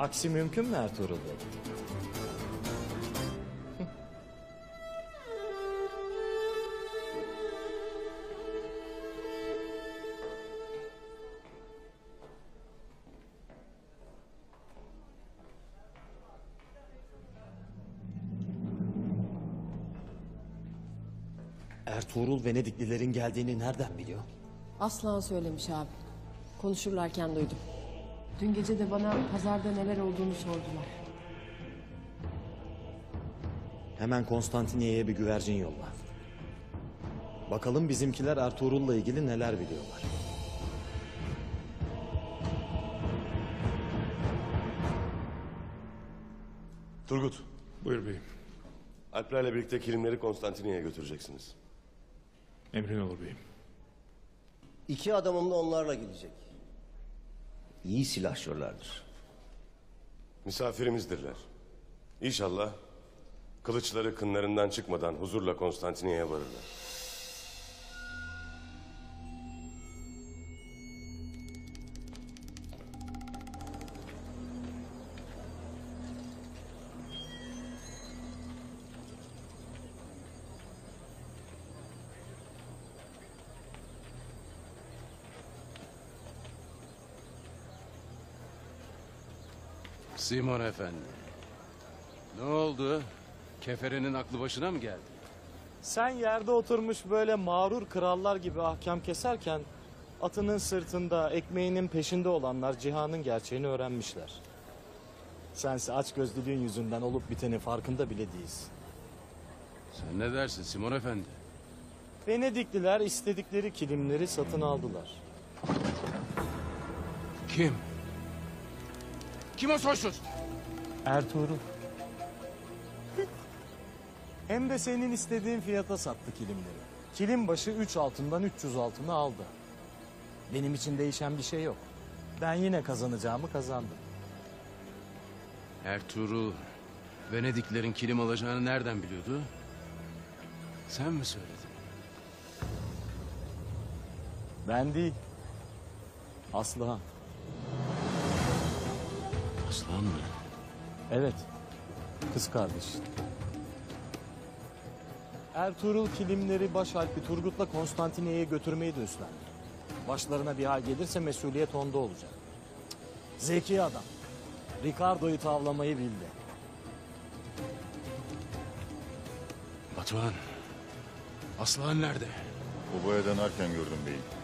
Aksi mümkün mü Ertuğrul Bey? Ertuğrul Venediklilerin geldiğini nereden biliyor? Aslan söylemiş abi. Konuşurlarken duydum. Dün gece de bana pazarda neler olduğunu sordular. Hemen Konstantiniyye'ye bir güvercin yolla. Bakalım bizimkiler Ertuğrul'la ilgili neler biliyorlar. Turgut, Buyur beyim. Alplerle birlikte kilimleri Konstantiniyye'ye götüreceksiniz. Emrin olur beyim. 2 adamım da onlarla gidecek. İyi silahşörlerdir. Misafirimizdirler. İnşallah kılıçları kınlarından çıkmadan huzurla Konstantiniyye'ye varırlar. Simon Efendi. Ne oldu? Keferenin aklı başına mı geldi? Sen yerde oturmuş böyle mağrur krallar gibi ahkam keserken... ...atının sırtında, ekmeğinin peşinde olanlar cihanın gerçeğini öğrenmişler. Sense açgözlülüğün yüzünden olup bitenin farkında bile değilsin. Sen ne dersin Simon Efendi? Venedikliler istedikleri kilimleri satın aldılar. Kim? Kim o soysuz? Ertuğrul. Hem de senin istediğin fiyata sattı kilimleri. Kilim başı 3 altından 300 altını aldı. Benim için değişen bir şey yok. Ben yine kazanacağımı kazandım. Ertuğrul, Venediklerin kilim alacağını nereden biliyordu? Sen mi söyledin? Ben değil. Aslıhan. Aslan mı? Evet. Kız kardeş. Ertuğrul kilimleri Başalp'i Turgut'la Konstantiniyye'ye götürmeyi de üstlendi. Başlarına bir hal gelirse mesuliyet onda olacak. Zeki adam. Ricardo'yu tavlamayı bildi. Batuhan, Aslan nerede? Obaya dönerken gördüm beyim.